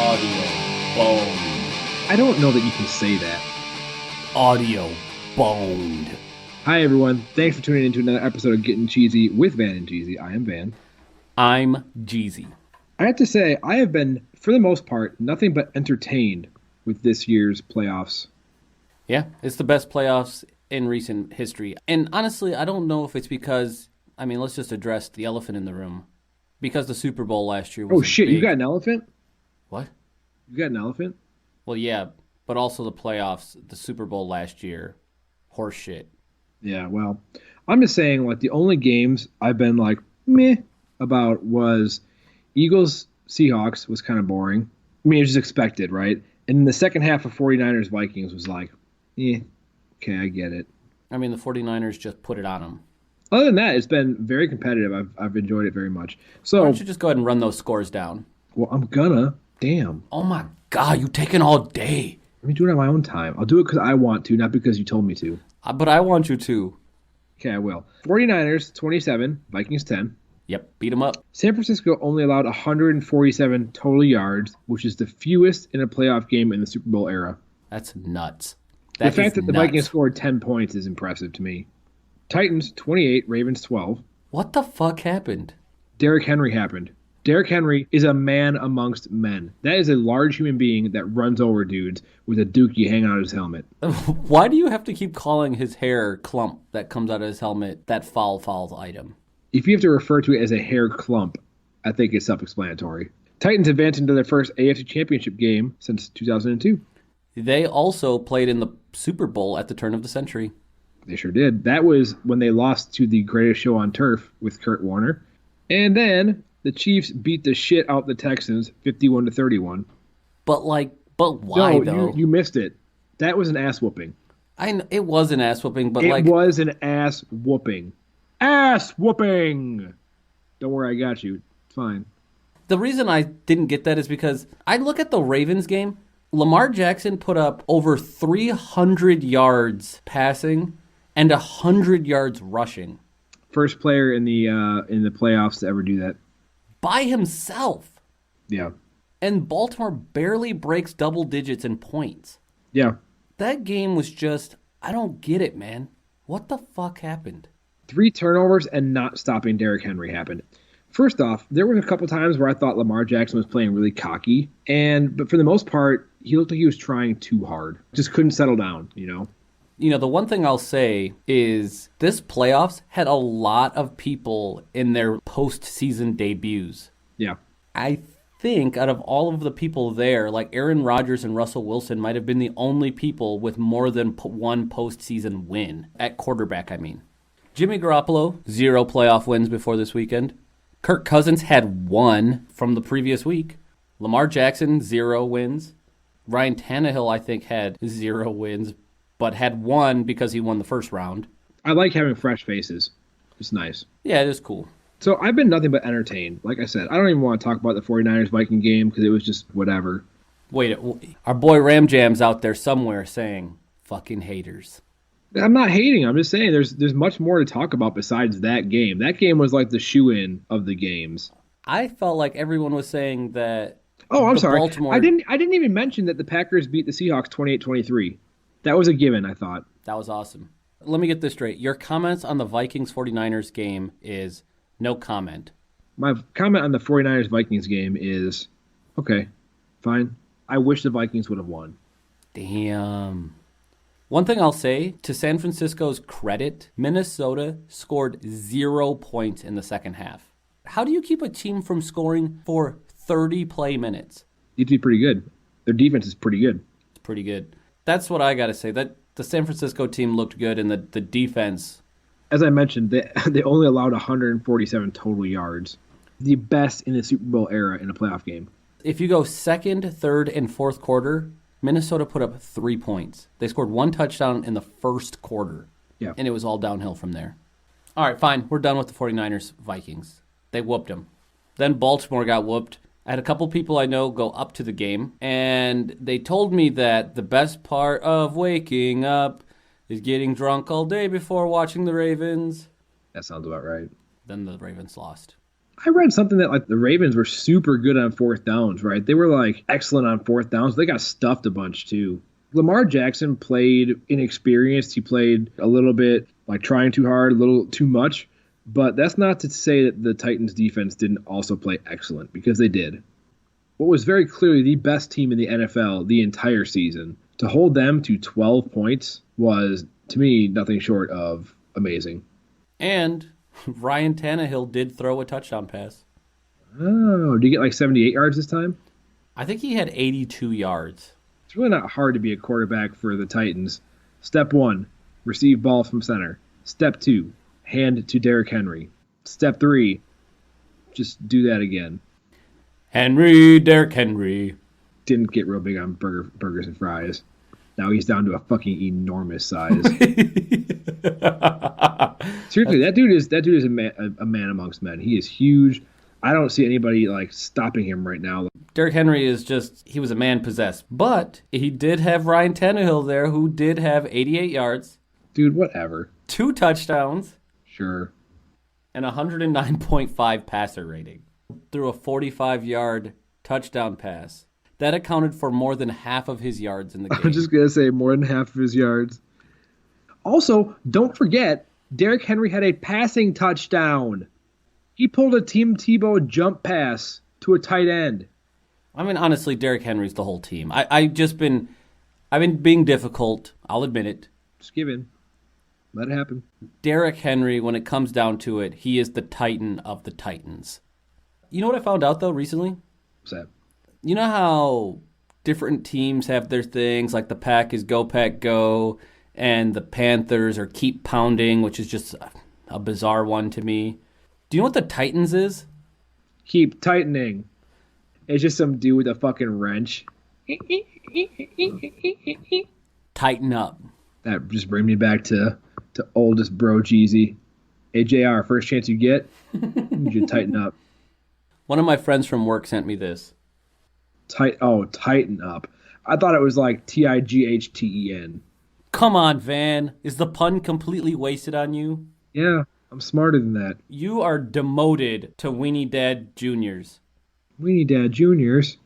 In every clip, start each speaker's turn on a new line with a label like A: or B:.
A: Audio boned.
B: I don't know that you can say that.
A: Audio boned.
B: Hi, everyone. Thanks for tuning in to another episode of Gettin Cheezy with Van and Jeezy. I am Van.
A: I'm Jeezy.
B: I have to say, I have been, for the most part, nothing but entertained with this year's playoffs.
A: Yeah, it's the best playoffs in recent history. And honestly, I don't know if it's because, let's just address the elephant in the room. Because the Super Bowl last year was
B: you got an elephant?
A: What?
B: You got an elephant?
A: Well, yeah, but also the playoffs, the Super Bowl last year, horse shit.
B: Yeah, well, I'm just saying, the only games I've been, meh about was Eagles Seahawks was kind of boring. It was just expected, right? And then the second half of 49ers Vikings was okay, I get it.
A: The 49ers just put it on them.
B: Other than that, it's been very competitive. I've enjoyed it very much. So
A: why don't you just go ahead and run those scores down?
B: Well, I'm gonna. Damn.
A: Oh my God, you taking all day.
B: Let me do it on my own time. I'll do it because I want to, not because you told me to.
A: But I want you to.
B: Okay, I will. 49ers, 27. Vikings, 10.
A: Yep, beat them up.
B: San Francisco only allowed 147 total yards, which is the fewest in a playoff game in the Super Bowl era.
A: That's nuts.
B: The fact that the Vikings scored 10 points is impressive to me. Titans, 28. Ravens, 12.
A: What the fuck happened?
B: Derrick Henry happened. Derrick Henry is a man amongst men. That is a large human being that runs over dudes with a dookie hanging out of his helmet.
A: Why do you have to keep calling his hair clump that comes out of his helmet that foul item?
B: If you have to refer to it as a hair clump, I think it's self-explanatory. Titans advanced into their first AFC Championship game since 2002.
A: They also played in the Super Bowl at the turn of the century.
B: They sure did. That was when they lost to the greatest show on turf with Kurt Warner. And then the Chiefs beat the shit out the Texans 51-31.
A: But why
B: though? You missed it. That was an ass whooping.
A: I know, it was an ass whooping, but
B: it was an ass whooping. Ass whooping. Don't worry, I got you. It's fine.
A: The reason I didn't get that is because I look at the Ravens game. Lamar Jackson put up over 300 yards passing and 100 yards rushing.
B: First player in the playoffs to ever do that.
A: By himself.
B: Yeah.
A: And Baltimore barely breaks double digits in points.
B: Yeah.
A: That game was just, I don't get it, man. What the fuck happened?
B: 3 turnovers and not stopping Derrick Henry happened. First off, there were a couple times where I thought Lamar Jackson was playing really cocky, but for the most part, he looked like he was trying too hard. Just couldn't settle down,
A: The one thing I'll say is this playoffs had a lot of people in their postseason debuts.
B: Yeah.
A: I think out of all of the people there, Aaron Rodgers and Russell Wilson might have been the only people with more than one postseason win. At quarterback, Jimmy Garoppolo, 0 playoff wins before this weekend. Kirk Cousins had 1 from the previous week. Lamar Jackson, 0 wins. Ryan Tannehill, I think, had 0 wins, but had 1 because he won the first round.
B: I like having fresh faces. It's nice.
A: Yeah, it is cool.
B: So I've been nothing but entertained. Like I said, I don't even want to talk about the 49ers Viking game because it was just whatever.
A: Wait, our boy Ram Jam's out there somewhere saying, fucking haters.
B: I'm not hating. I'm just saying there's much more to talk about besides that game. That game was like the shoe-in of the games.
A: I felt like everyone was saying that.
B: Oh, I'm sorry. I didn't even mention that the Packers beat the Seahawks 28-23. That was a given, I thought.
A: That was awesome. Let me get this straight. Your comments on the Vikings-49ers game is no comment.
B: My comment on the 49ers-Vikings game is, okay, fine. I wish the Vikings would have won.
A: Damn. One thing I'll say, to San Francisco's credit, Minnesota scored 0 points in the second half. How do you keep a team from scoring for 30 play minutes?
B: You'd be pretty good. Their defense is pretty good.
A: It's pretty good. That's what I got to say. That the San Francisco team looked good, and the defense.
B: As I mentioned, they only allowed 147 total yards. The best in the Super Bowl era in a playoff game.
A: If you go second, third, and fourth quarter, Minnesota put up 3 points. They scored 1 touchdown in the first quarter.
B: Yeah.
A: And it was all downhill from there. All right, fine. We're done with the 49ers Vikings. They whooped them. Then Baltimore got whooped. I had a couple people I know go up to the game, and they told me that the best part of waking up is getting drunk all day before watching the Ravens.
B: That sounds about right.
A: Then the Ravens lost.
B: I read something that like the Ravens were super good on fourth downs, right? They were like excellent on fourth downs. They got stuffed a bunch too. Lamar Jackson played inexperienced. He played a little bit like trying too hard, a little too much. But that's not to say that the Titans defense didn't also play excellent, because they did. What was very clearly the best team in the NFL the entire season, to hold them to 12 points was, to me, nothing short of amazing.
A: And Ryan Tannehill did throw a touchdown pass.
B: Oh, did he get like 78 yards this time?
A: I think he had 82 yards.
B: It's really not hard to be a quarterback for the Titans. Step 1, receive ball from center. Step 2, hand to Derrick Henry. Step 3, just do that again.
A: Derrick Henry.
B: Didn't get real big on burgers and fries. Now he's down to a fucking enormous size. Seriously, that dude is a man amongst men. He is huge. I don't see anybody like stopping him right now.
A: Derrick Henry he was a man possessed. But he did have Ryan Tannehill there, who did have 88 yards.
B: Dude, whatever.
A: 2 touchdowns.
B: Sure.
A: And 109.5 passer rating. Threw a 45-yard touchdown pass. That accounted for more than half of his yards in the game.
B: I'm just going to say more than half of his yards. Also, don't forget, Derrick Henry had a passing touchdown. He pulled a Tim Tebow jump pass to a tight end.
A: I mean, honestly, Derrick Henry's the whole team. I've been being difficult. I'll admit it.
B: Just give in. Let it happen.
A: Derrick Henry, when it comes down to it, he is the Titan of the Titans. You know what I found out, though, recently?
B: What's that?
A: You know how different teams have their things, like the Pack is Go Pack Go, and the Panthers are Keep Pounding, which is just a bizarre one to me. Do you know what the Titans is?
B: Keep tightening. It's just some dude with a fucking wrench.
A: Tighten up.
B: That just brings me back to oldest bro Jeezy. Hey, JR, first chance you get, you should tighten up.
A: One of my friends from work sent me this.
B: Tighten up. I thought it was like Tighten.
A: Come on, Van. Is the pun completely wasted on you?
B: Yeah, I'm smarter than that.
A: You are demoted to Weenie Dad Juniors.
B: Weenie Dad Juniors?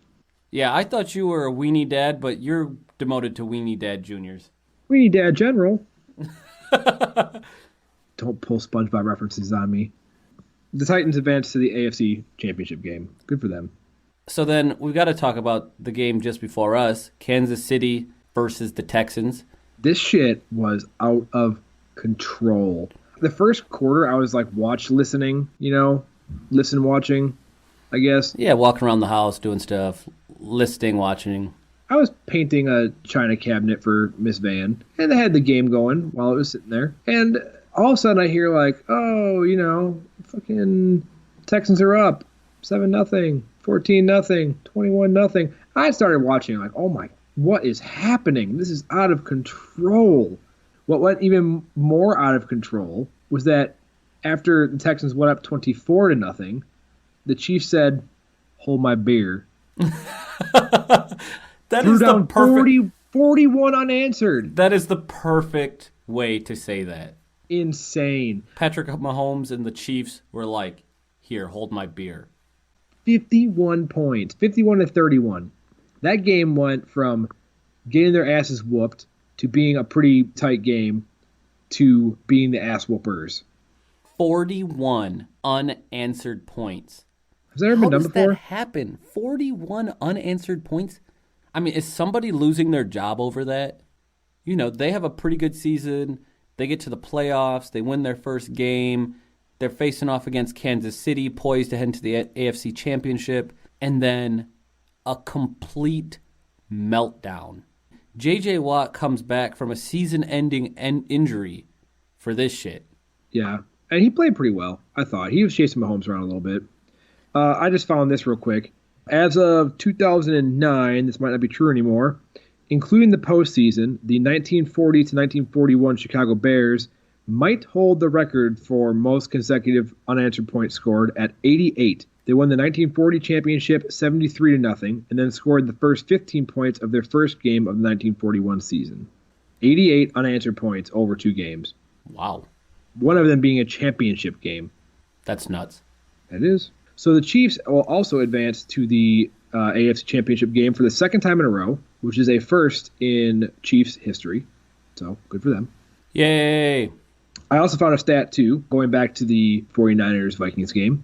A: Yeah, I thought you were a Weenie Dad, but you're demoted to Weenie Dad Juniors.
B: Weenie Dad General. Don't pull SpongeBob references on me. The Titans advanced to the AFC Championship game. Good for them.
A: So then we've got to talk about the game just before us, Kansas City versus the Texans.
B: This shit was out of control. The first quarter, I was like watching, I guess.
A: Yeah, walking around the house, doing stuff, watching.
B: I was painting a china cabinet for Miss Van, and I had the game going while it was sitting there. And all of a sudden I hear like, fucking Texans are up 7-0, 14-0, 21-0. I started watching like, oh my, what is happening? This is out of control. What went even more out of control was that after the Texans went up 24-0, the Chiefs said, hold my beer.
A: That
B: Threw
A: is
B: down
A: the perfect
B: 41 unanswered.
A: That is the perfect way to say that.
B: Insane.
A: Patrick Mahomes and the Chiefs were like, here, hold my beer.
B: 51 points, 51-31. That game went from getting their asses whooped to being a pretty tight game to being the ass whoopers.
A: 41 unanswered points.
B: Has that ever been done before?
A: How does that happen? 41 unanswered points? I mean, is somebody losing their job over that? They have a pretty good season. They get to the playoffs. They win their first game. They're facing off against Kansas City, poised to head into the AFC Championship. And then a complete meltdown. J.J. Watt comes back from a season-ending injury for this shit.
B: Yeah, and he played pretty well, I thought. He was chasing Mahomes around a little bit. I just found this real quick. As of 2009, this might not be true anymore, including the postseason, the 1940 to 1941 Chicago Bears might hold the record for most consecutive unanswered points scored at 88. They won the 1940 championship 73-0, and then scored the first 15 points of their first game of the 1941 season. 88 unanswered points over 2 games.
A: Wow.
B: One of them being a championship game.
A: That's nuts.
B: That is. So the Chiefs will also advance to the AFC Championship game for the second time in a row, which is a first in Chiefs history. So good for them.
A: Yay!
B: I also found a stat, too, going back to the 49ers-Vikings game.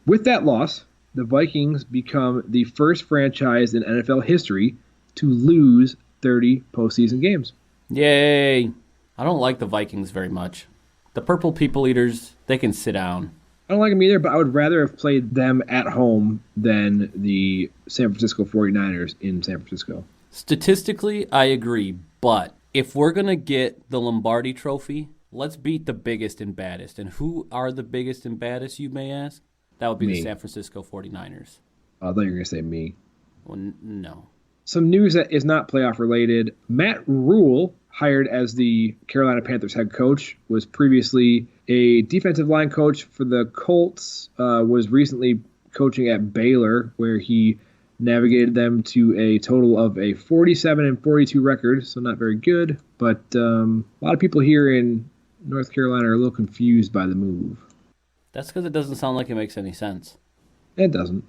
B: With that loss, the Vikings become the first franchise in NFL history to lose 30 postseason games.
A: Yay! I don't like the Vikings very much. The Purple People Eaters, they can sit down.
B: I don't like them either, but I would rather have played them at home than the San Francisco 49ers in San Francisco.
A: Statistically, I agree, but if we're going to get the Lombardi Trophy, let's beat the biggest and baddest. And who are the biggest and baddest, you may ask? That would be the San Francisco 49ers.
B: I thought you were going to say me.
A: Well, no.
B: Some news that is not playoff related. Matt Rule, hired as the Carolina Panthers head coach, was previously a defensive line coach for the Colts, was recently coaching at Baylor, where he navigated them to a total of a 47-42 record, so not very good. But a lot of people here in North Carolina are a little confused by the move.
A: That's because it doesn't sound like it makes any sense.
B: It doesn't.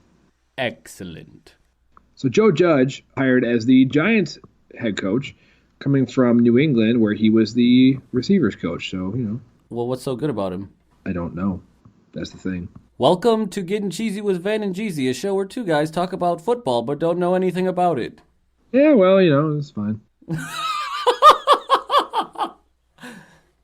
A: Excellent.
B: So Joe Judge, hired as the Giants head coach, coming from New England, where he was the receivers coach. So,
A: Well, what's so good about him?
B: I don't know. That's the thing.
A: Welcome to Gettin Cheezy with Van and Jeezy, a show where two guys talk about football but don't know anything about it.
B: Yeah, well, it's fine.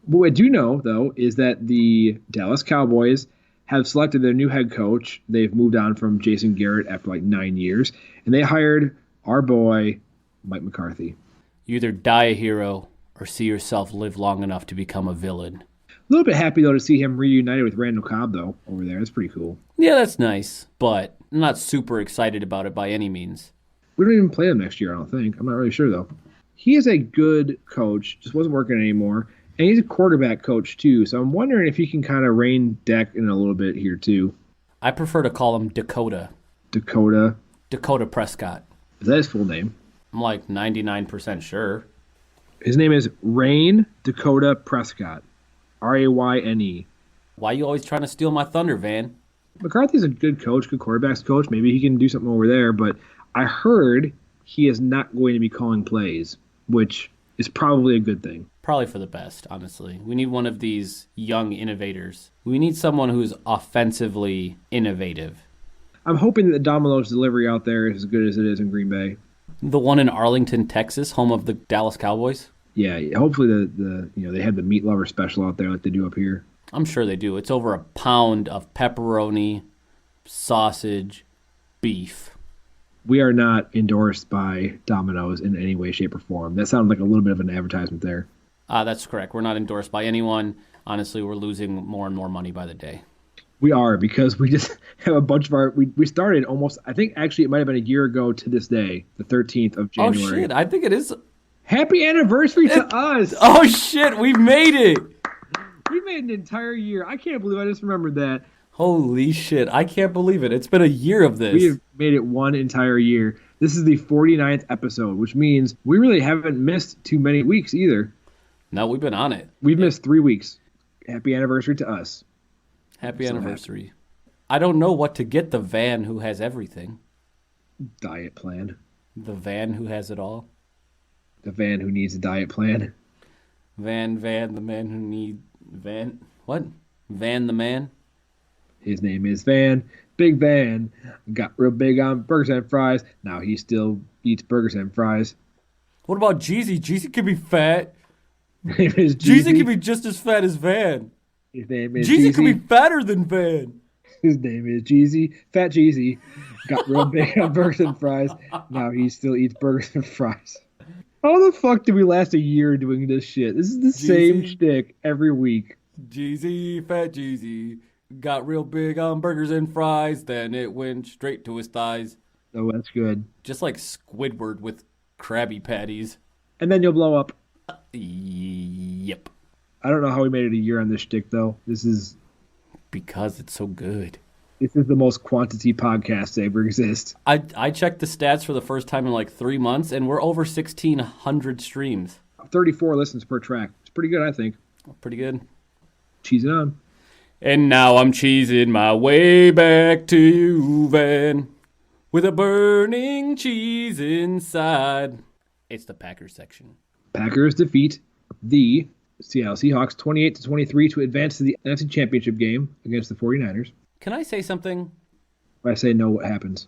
B: What I do know, though, is that the Dallas Cowboys have selected their new head coach. They've moved on from Jason Garrett after like 9 years, and they hired our boy, Mike McCarthy.
A: You either die a hero or see yourself live long enough to become a villain.
B: A little bit happy, though, to see him reunited with Randall Cobb, though, over there. That's pretty cool.
A: Yeah, that's nice, but I'm not super excited about it by any means.
B: We don't even play him next year, I don't think. I'm not really sure, though. He is a good coach, just wasn't working anymore. And he's a quarterback coach, too, so I'm wondering if he can kind of rein Dak in a little bit here, too.
A: I prefer to call him Dakota.
B: Dakota
A: Prescott.
B: Is that his full name?
A: I'm like 99% sure.
B: His name is Rayne Dakota Prescott. Rayne.
A: Why are you always trying to steal my thunder, Van?
B: McCarthy's a good coach, good quarterbacks coach. Maybe he can do something over there, but I heard he is not going to be calling plays, which is probably a good thing.
A: Probably for the best, honestly. We need one of these young innovators. We need someone who's offensively innovative. I'm
B: hoping that the Domino's delivery out there is as good as it is in Green Bay.
A: The one in Arlington, Texas, home of the Dallas Cowboys?
B: Yeah, hopefully they have the meat lover special out there like they do up here.
A: I'm sure they do. It's over a pound of pepperoni, sausage, beef.
B: We are not endorsed by Domino's in any way, shape, or form. That sounds like a little bit of an advertisement there.
A: That's correct. We're not endorsed by anyone. Honestly, we're losing more and more money by the day.
B: We are, because we just have a bunch of our... We started almost... I think actually it might have been a year ago to this day, the 13th of January.
A: Oh, shit. I think it is...
B: Happy anniversary to us!
A: Oh, shit. We made it!
B: We made an entire year. I can't believe I just remembered that.
A: Holy shit. I can't believe it. It's been a year of this.
B: We have made it one entire year. This is the 49th episode, which means we really haven't missed too many weeks either.
A: No, we've been on it.
B: We've missed 3 weeks. Happy anniversary to us.
A: Happy anniversary. I don't know what to get the Van who has everything.
B: Diet plan.
A: The Van who has it all.
B: The Van who needs a diet plan.
A: Van, the man who need... Van... What? Van the man?
B: His name is Van. Big Van. Got real big on burgers and fries. Now he still eats burgers and fries.
A: What about Jeezy? Jeezy can be fat.
B: His name is
A: Jeezy can be just as fat as Van.
B: His name is
A: Jeezy can be fatter than Van.
B: His name is Jeezy. Fat Jeezy. Got real big on burgers and fries. Now he still eats burgers and fries. How the fuck did we last a year doing this shit? This is the same shtick every week.
A: Jeezy, fat Jeezy. Got real big on burgers and fries. Then it went straight to his thighs.
B: Oh, that's good.
A: Just like Squidward with Krabby Patties.
B: And then you'll blow up.
A: Yep.
B: I don't know how we made it a year on this shtick, though. This is...
A: Because it's so good.
B: This is the most quantity podcast to ever exist.
A: I checked the stats for the first time in like 3 months, and we're over 1,600 streams.
B: 34 listens per track. It's pretty good, I think.
A: Pretty good.
B: Cheese it on.
A: And now I'm cheesing my way back to you, Van, with a burning cheese inside. It's the Packers section.
B: Packers defeat the Seattle Seahawks 28-23 to advance to the NFC Championship game against the 49ers.
A: Can I say something?
B: If I say no, what happens?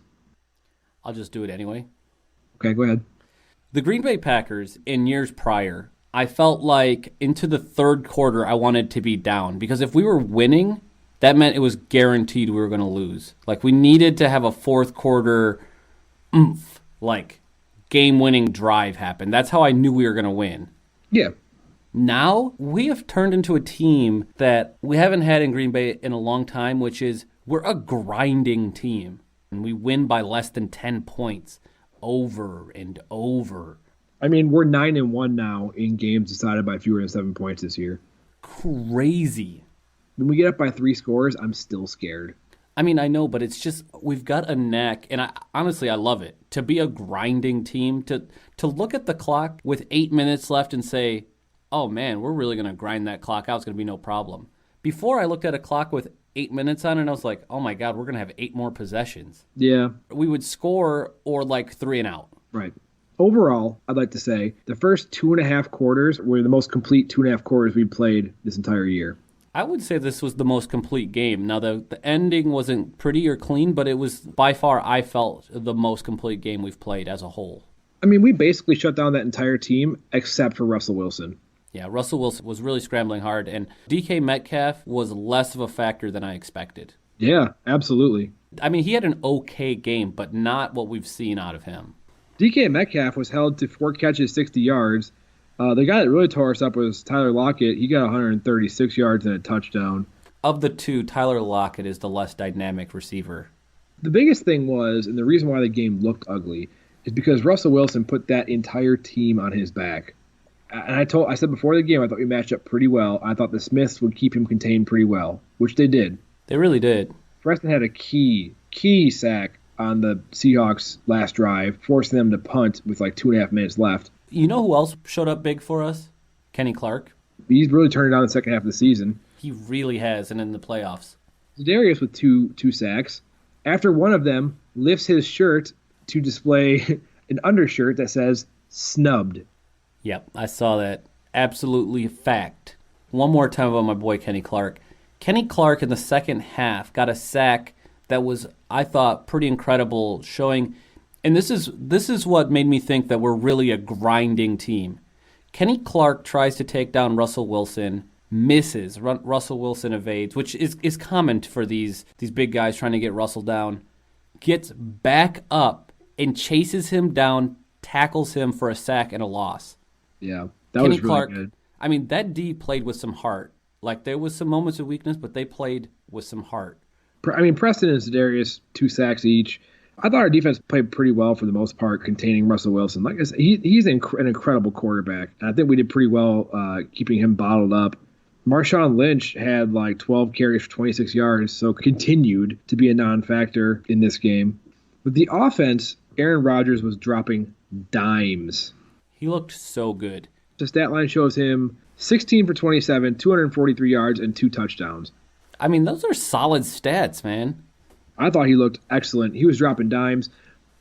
A: I'll just do it anyway.
B: Okay, go ahead.
A: The Green Bay Packers, in years prior, I felt like into the third quarter I wanted to be down. Because if we were winning, that meant it was guaranteed we were going to lose. Like, we needed to have a fourth quarter oomph, like game-winning drive happen. That's how I knew we were going to win.
B: Yeah.
A: Now, we have turned into a team that we haven't had in Green Bay in a long time, which is we're a grinding team. And we win by less than 10 points over and over.
B: I mean, we're 9-1 now in games decided by fewer than 7 points this year.
A: Crazy.
B: When we get up by 3 scores, I'm still scared.
A: I mean, I know, but it's just we've got a knack, and honestly, I love it. To be a grinding team, to look at the clock with 8 minutes left and say, oh man, we're really going to grind that clock out. It's going to be no problem. Before I looked at a clock with 8 minutes on it, and I was like, oh my God, we're going to have 8 more possessions.
B: Yeah.
A: We would score or like 3 and out.
B: Right. Overall, I'd like to say the first 2.5 quarters were the most complete 2.5 quarters we played this entire year.
A: I would say this was the most complete game. Now, the ending wasn't pretty or clean, but it was by far, I felt, the most complete game we've played as a whole.
B: I mean, we basically shut down that entire team except for Russell Wilson.
A: Yeah, Russell Wilson was really scrambling hard, and DK Metcalf was less of a factor than I expected.
B: Yeah, absolutely.
A: I mean, he had an okay game, but not what we've seen out of him.
B: DK Metcalf was held to 4 catches, 60 yards. The guy that really tore us up was Tyler Lockett. He got 136 yards and a touchdown.
A: Of the two, Tyler Lockett is the less dynamic receiver.
B: The biggest thing was, and the reason why the game looked ugly, is because Russell Wilson put that entire team on his back. And I said before the game, I thought we matched up pretty well. I thought the Smiths would keep him contained pretty well, which they did.
A: They really did.
B: Preston had a key sack on the Seahawks' last drive, forcing them to punt with like 2.5 minutes left.
A: You know who else showed up big for us? Kenny Clark.
B: He's really turned it on in the second half of the season.
A: He really has, and in the playoffs.
B: Darius with two sacks. After one of them lifts his shirt to display an undershirt that says snubbed.
A: Yep, I saw that. Absolutely a fact. One more time about my boy Kenny Clark. Kenny Clark in the second half got a sack that was, I thought, pretty incredible, showing, and this is what made me think that we're really a grinding team. Kenny Clark tries to take down Russell Wilson, misses. Russell Wilson evades, which is common for these big guys trying to get Russell down. Gets back up and chases him down, tackles him for a sack and a loss.
B: Yeah, that
A: Kenny
B: was really
A: Clark,
B: good.
A: I mean, that D played with some heart. Like, there was some moments of weakness, but they played with some heart.
B: I mean, Preston and Darius, 2 sacks each. I thought our defense played pretty well for the most part, containing Russell Wilson. Like I said, he's an incredible quarterback, and I think we did pretty well keeping him bottled up. Marshawn Lynch had like 12 carries for 26 yards, so continued to be a non-factor in this game. With the offense, Aaron Rodgers was dropping dimes.
A: He looked so good.
B: The stat line shows him 16 for 27, 243 yards, and 2 touchdowns.
A: I mean, those are solid stats, man.
B: I thought he looked excellent. He was dropping dimes.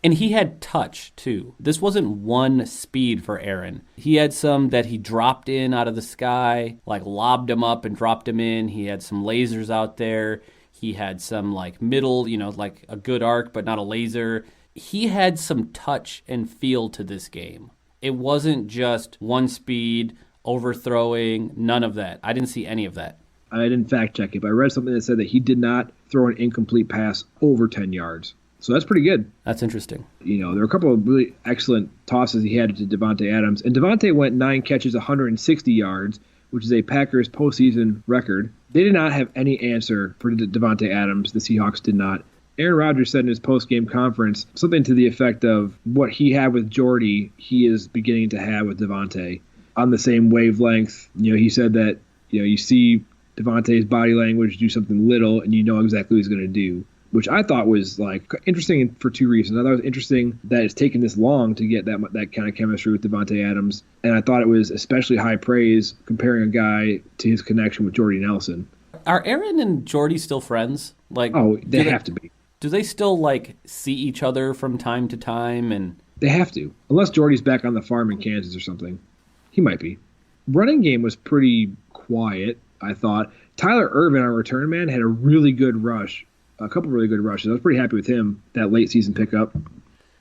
A: And he had touch, too. This wasn't one speed for Aaron. He had some that he dropped in out of the sky, like lobbed him up and dropped him in. He had some lasers out there. He had some, like, middle, like a good arc, but not a laser. He had some touch and feel to this game. It wasn't just one speed, overthrowing, none of that. I didn't see any of that.
B: I didn't fact check it, but I read something that said that he did not throw an incomplete pass over 10 yards. So that's pretty good.
A: That's interesting.
B: There were a couple of really excellent tosses he had to Davante Adams. And Davante went 9 catches, 160 yards, which is a Packers postseason record. They did not have any answer for Davante Adams. The Seahawks did not. Aaron Rodgers said in his post-game conference something to the effect of what he had with Jordy, he is beginning to have with Davante on the same wavelength. He said that, you see Davante's body language do something little and you know exactly what he's going to do, which I thought was like interesting for 2 reasons. I thought it was interesting that it's taken this long to get that kind of chemistry with Davante Adams, and I thought it was especially high praise comparing a guy to his connection with Jordy Nelson.
A: Are Aaron and Jordy still friends? Like,
B: Oh, they have to be.
A: Do they still like see each other from time to time? And
B: They have to. Unless Jordy's back on the farm in Kansas or something. He might be. Running game was pretty quiet, I thought. Tyler Ervin, our return man, had a really good rush. A couple really good rushes. I was pretty happy with him, that late season pickup.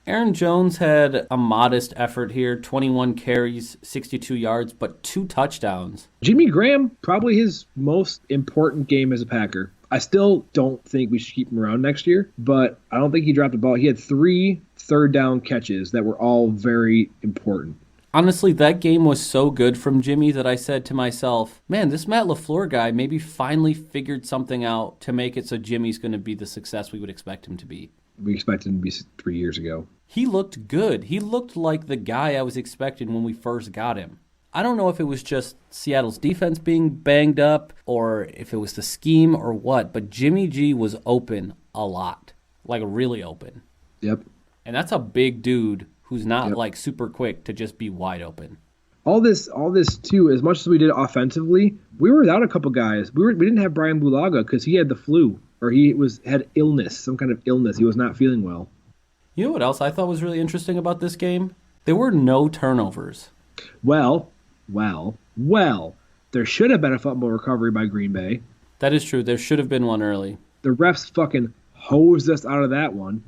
A: Aaron Jones had a modest effort here, 21 carries, 62 yards, but 2 touchdowns.
B: Jimmy Graham, probably his most important game as a Packer. I still don't think we should keep him around next year, but I don't think he dropped the ball. He had 3 third down catches that were all very important.
A: Honestly, that game was so good from Jimmy that I said to myself, man, this Matt LaFleur guy maybe finally figured something out to make it so Jimmy's going to be the success we would expect him to be.
B: We expected him to be 3 years ago.
A: He looked good. He looked like the guy I was expecting when we first got him. I don't know if it was just Seattle's defense being banged up or if it was the scheme or what, but Jimmy G was open a lot, like really open.
B: Yep.
A: And that's a big dude who's not like super quick to just be wide open.
B: All this too, as much as we did offensively, we were without a couple guys. We didn't have Brian Bulaga because he had the flu or he had illness, some kind of illness. He was not feeling well.
A: You know what else I thought was really interesting about this game? There were no turnovers.
B: Well, there should have been a fumble recovery by Green Bay.
A: That is true. There should have been one early.
B: The refs fucking hosed us out of that one.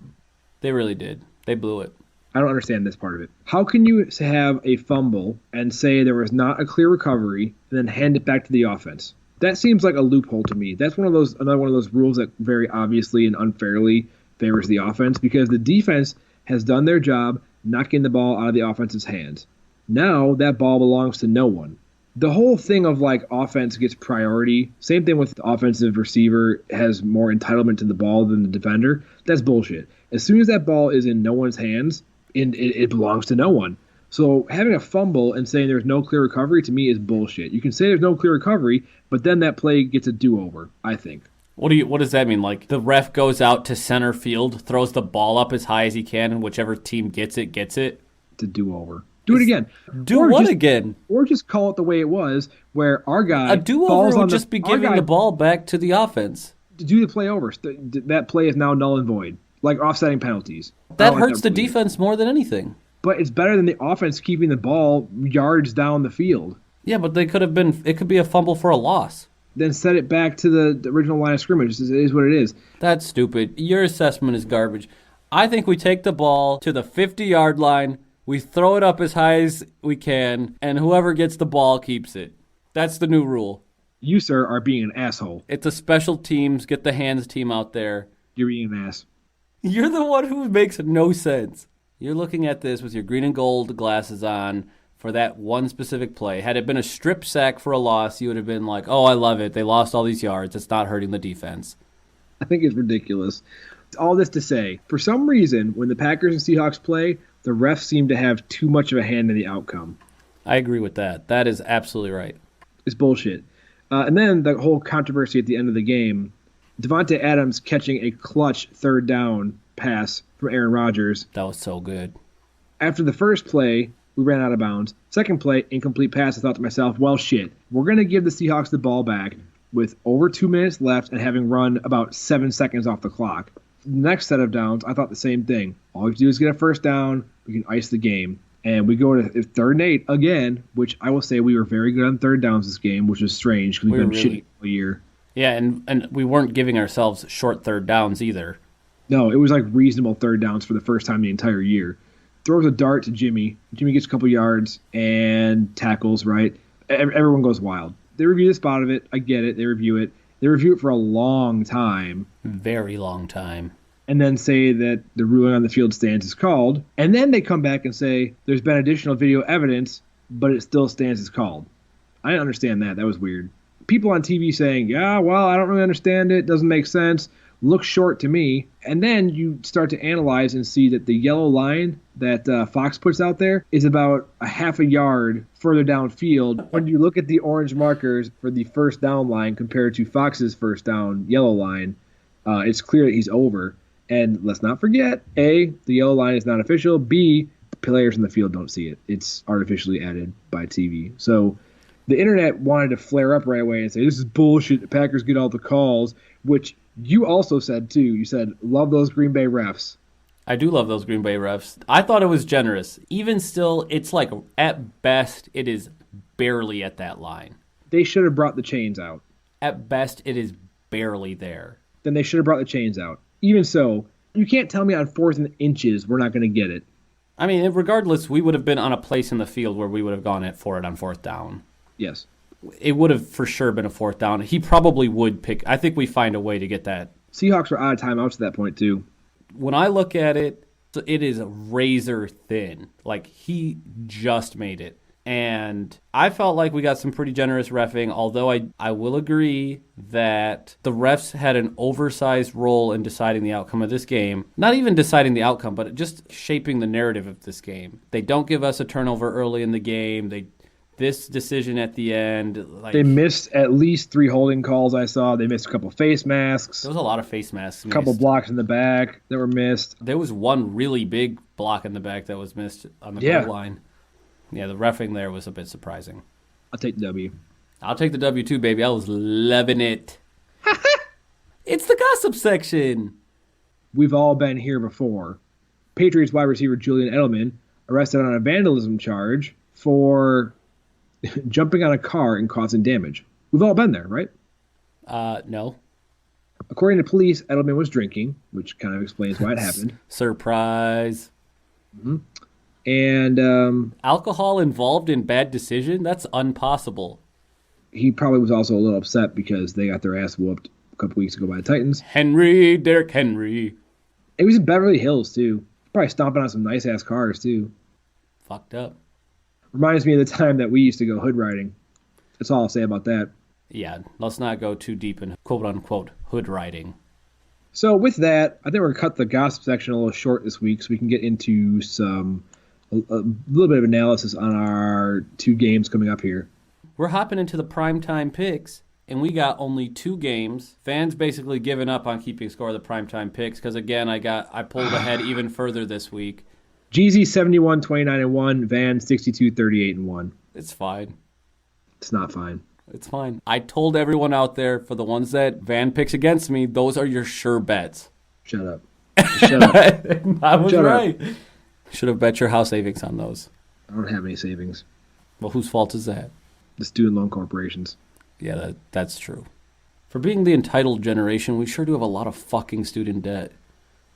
A: They really did. They blew it.
B: I don't understand this part of it. How can you have a fumble and say there was not a clear recovery and then hand it back to the offense? That seems like a loophole to me. That's another one of those rules that very obviously and unfairly favors the offense because the defense has done their job knocking the ball out of the offense's hands. Now that ball belongs to no one. The whole thing of like offense gets priority, same thing with the offensive receiver has more entitlement to the ball than the defender, that's bullshit. As soon as that ball is in no one's hands, it belongs to no one. So having a fumble and saying there's no clear recovery to me is bullshit. You can say there's no clear recovery, but then that play gets a do-over, I think.
A: What does that mean? Like the ref goes out to center field, throws the ball up as high as he can, and whichever team gets it, gets it?
B: It's a do-over. Do it again.
A: Again?
B: Or just call it the way it was, where our guy
A: a do-over would just be giving the ball back to the offense.
B: To do the play over. That play is now null and void. Like offsetting penalties.
A: That hurts the defense more than anything.
B: But it's better than the offense keeping the ball yards down the field.
A: Yeah, but it could be a fumble for a loss.
B: Then set it back to the original line of scrimmage. It is what it is.
A: That's stupid. Your assessment is garbage. I think we take the ball to the 50-yard line, we throw it up as high as we can, and whoever gets the ball keeps it. That's the new rule.
B: You, sir, are being an asshole.
A: It's a special teams, get the hands team out there.
B: You're being an ass.
A: You're the one who makes no sense. You're looking at this with your green and gold glasses on for that one specific play. Had it been a strip sack for a loss, you would have been like, oh, I love it. They lost all these yards. It's not hurting the defense.
B: I think it's ridiculous. All this to say, for some reason, when the Packers and Seahawks play, the refs seem to have too much of a hand in the outcome.
A: I agree with that. That is absolutely right.
B: It's bullshit. And then the whole controversy at the end of the game, Devontae Adams catching a clutch third down pass from Aaron Rodgers.
A: That was so good.
B: After the first play, we ran out of bounds. Second play, incomplete pass. I thought to myself, well, shit. We're going to give the Seahawks the ball back with over 2 minutes left and having run about 7 seconds off the clock. The next set of downs, I thought the same thing. All we have to do is get a first down. We can ice the game. And we go to third and 8 again, which I will say we were very good on third downs this game, which is strange because we've been shitty all year.
A: Yeah, and we weren't giving ourselves short third downs either.
B: No, it was like reasonable third downs for the first time the entire year. Throws a dart to Jimmy. Jimmy gets a couple yards and tackles, right? Everyone goes wild. They review the spot of it. I get it. They review it. They review it for a long time.
A: Very long time.
B: And then say that the ruling on the field stance is called. And then they come back and say there's been additional video evidence, but it still stands as called. I didn't understand that. That was weird. People on TV saying, yeah, well, I don't really understand it. Doesn't make sense. Looks short to me. And then you start to analyze and see that the yellow line that Fox puts out there is about a half a yard further downfield. When you look at the orange markers for the first down line compared to Fox's first down yellow line, it's clear that he's over. And let's not forget, A, the yellow line is not official. B, the players in the field don't see it. It's artificially added by TV. So The internet wanted to flare up right away and say, this is bullshit. The Packers get all the calls, which you also said, too. You said, love those Green Bay refs.
A: I do love those Green Bay refs. I thought it was generous. Even still, it's like, at best, it is barely at that line.
B: They should have brought the chains out.
A: At best, it is barely there.
B: Then they should have brought the chains out. Even so, you can't tell me on 4th and inches we're not going to get it.
A: I mean, regardless, we would have been on a place in the field where we would have gone for it on 4th down.
B: Yes.
A: It would have for sure been a 4th down. He probably would pick. I think we find a way to get that.
B: Seahawks are out of timeouts at that point, too.
A: When I look at it, it is razor thin. Like, he just made it. And I felt like we got some pretty generous reffing, although I will agree that the refs had an oversized role in deciding the outcome of this game. Not even deciding the outcome, but just shaping the narrative of this game. They don't give us a turnover early in the game. This decision at the end.
B: They missed at least 3 holding calls I saw. They missed a couple face masks.
A: There was a lot of face masks missed.
B: A couple blocks in the back that were missed.
A: There was one really big block in the back that was missed on the goal line. Yeah, the reffing there was a bit surprising.
B: I'll take the W.
A: I'll take the W too, baby. I was loving it. It's the gossip section.
B: We've all been here before. Patriots wide receiver Julian Edelman arrested on a vandalism charge for jumping on a car and causing damage. We've all been there, right?
A: No.
B: According to police, Edelman was drinking, which kind of explains why it happened.
A: Surprise.
B: Mm-hmm. And
A: alcohol involved in bad decision? That's impossible.
B: He probably was also a little upset because they got their ass whooped a couple weeks ago by the Titans.
A: Derrick Henry.
B: It was in Beverly Hills, too. Probably stomping on some nice-ass cars, too.
A: Fucked up.
B: Reminds me of the time that we used to go hood riding. That's all I'll say about that.
A: Yeah, let's not go too deep in quote-unquote hood riding.
B: So with that, I think we're going to cut the gossip section a little short this week so we can get into a little bit of analysis on our 2 games coming up here.
A: We're hopping into the primetime picks, and we got only 2 games. Fans basically giving up on keeping score of the primetime picks because, again, I pulled ahead even further this week.
B: Jeezy 71-29-1, Van 62-38-1.
A: It's fine.
B: It's not fine.
A: It's fine. I told everyone out there, for the ones that Van picks against me, those are your sure bets.
B: Shut up. Shut up.
A: I was right. Should have bet your house savings on those.
B: I don't have any savings.
A: Well, whose fault is that?
B: The student loan corporations.
A: Yeah, that's true. For being the entitled generation, we sure do have a lot of fucking student debt.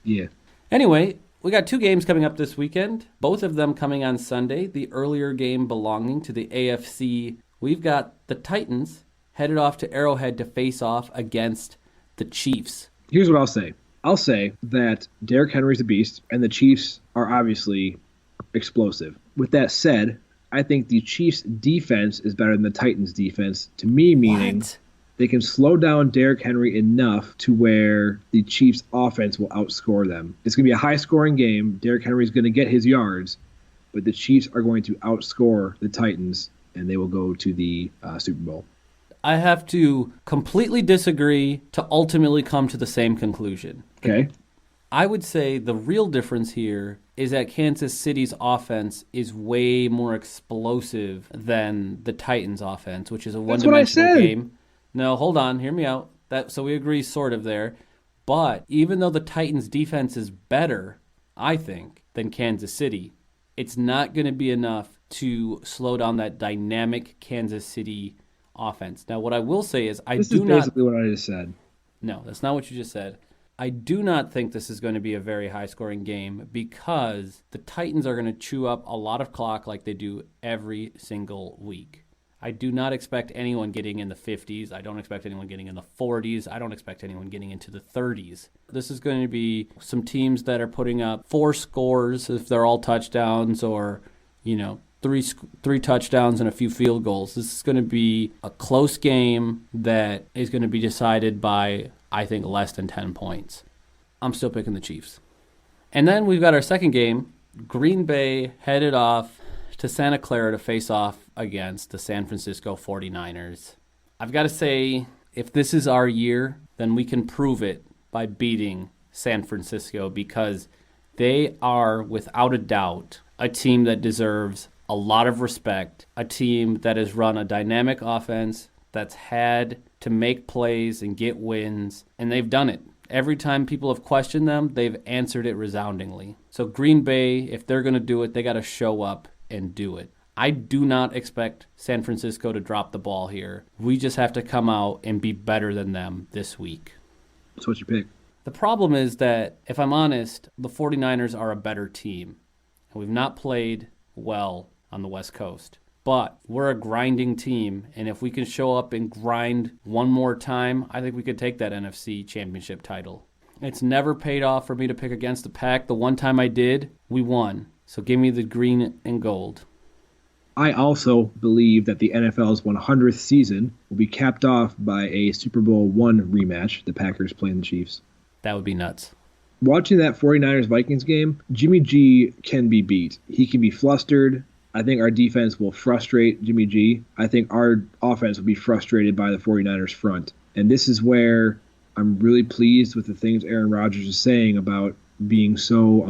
B: Yeah.
A: Anyway, we got 2 games coming up this weekend, both of them coming on Sunday. The earlier game belonging to the AFC. We've got the Titans headed off to Arrowhead to face off against the Chiefs.
B: Here's what I'll say. I'll say that Derrick Henry's a beast, and the Chiefs are obviously explosive. With that said, I think the Chiefs' defense is better than the Titans' defense, to me meaning they can slow down Derrick Henry enough to where the Chiefs' offense will outscore them. It's going to be a high-scoring game. Derrick Henry's going to get his yards, but the Chiefs are going to outscore the Titans, and they will go to the Super Bowl.
A: I have to completely disagree to ultimately come to the same conclusion.
B: Okay.
A: I would say the real difference here is that Kansas City's offense is way more explosive than the Titans' offense, which is a one-dimensional game. No, hold on. Hear me out. So we agree sort of there. But even though the Titans' defense is better, I think, than Kansas City, it's not going to be enough to slow down that dynamic Kansas City offense. Now, what I will say is
B: This is basically what I just said.
A: No, that's not what you just said. I do not think this is going to be a very high-scoring game because the Titans are going to chew up a lot of clock like they do every single week. I do not expect anyone getting in the 50s. I don't expect anyone getting in the 40s. I don't expect anyone getting into the 30s. This is going to be some teams that are putting up 4 scores if they're all touchdowns or, three touchdowns and a few field goals. This is going to be a close game that is going to be decided by, I think, less than 10 points. I'm still picking the Chiefs. And then we've got our second game. Green Bay headed off to Santa Clara to face off against the San Francisco 49ers. I've got to say, if this is our year, then we can prove it by beating San Francisco because they are, without a doubt, a team that deserves a lot of respect, a team that has run a dynamic offense, that's had to make plays and get wins, and they've done it. Every time people have questioned them, they've answered it resoundingly. So Green Bay, if they're going to do it, they got to show up and do it. I do not expect San Francisco to drop the ball here. We just have to come out and be better than them this week.
B: That's what you pick.
A: The problem is that, if I'm honest, the 49ers are a better team. And we've not played well on the West Coast. But we're a grinding team, and if we can show up and grind one more time, I think we could take that NFC championship title. It's never paid off for me to pick against the Pack. The one time I did, we won. So give me the green and gold.
B: I also believe that the NFL's 100th season will be capped off by a Super Bowl I rematch, the Packers playing the Chiefs.
A: That would be nuts.
B: Watching that 49ers-Vikings game, Jimmy G can be beat. He can be flustered. I think our defense will frustrate Jimmy G. I think our offense will be frustrated by the 49ers front. And this is where I'm really pleased with the things Aaron Rodgers is saying about being so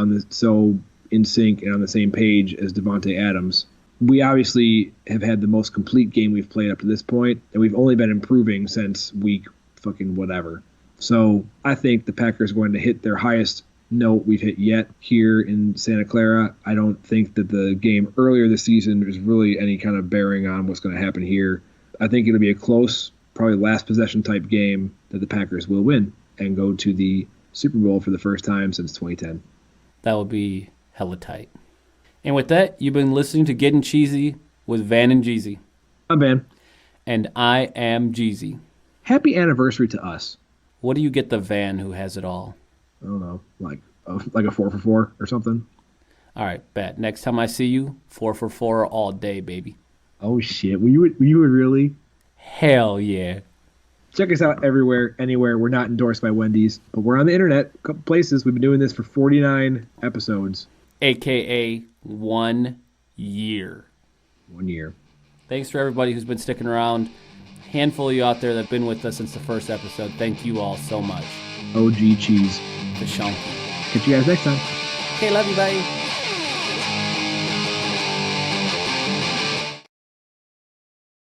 B: in sync and on the same page as Devontae Adams. We obviously have had the most complete game we've played up to this point, and we've only been improving since week fucking whatever. So I think the Packers are going to hit their highest note we've hit yet here in Santa Clara. I don't think that the game earlier this season is really any kind of bearing on what's going to happen here. I think it'll be a close, probably last possession type game that the Packers will win and go to the Super Bowl for the first time since 2010.
A: That would be hella tight. And with that, you've been listening to Gettin Cheezy with Van and Jeezy.
B: I'm Van.
A: And I am Jeezy.
B: Happy anniversary to us.
A: What do you get the Van who has it all?
B: I don't know, like a 4-for-4 or something.
A: All right, bet. Next time I see you, 4-for-4 all day, baby.
B: Oh, shit. You would really?
A: Hell yeah.
B: Check us out everywhere, anywhere. We're not endorsed by Wendy's, but we're on the internet, a couple places. We've been doing this for 49 episodes.
A: AKA 1 year.
B: 1 year.
A: Thanks for everybody who's been sticking around. Handful of you out there that have been with us since the first episode. Thank you all so much.
B: OG cheese.
A: The Shonky.
B: Catch you guys next time.
A: Okay, love you, bye.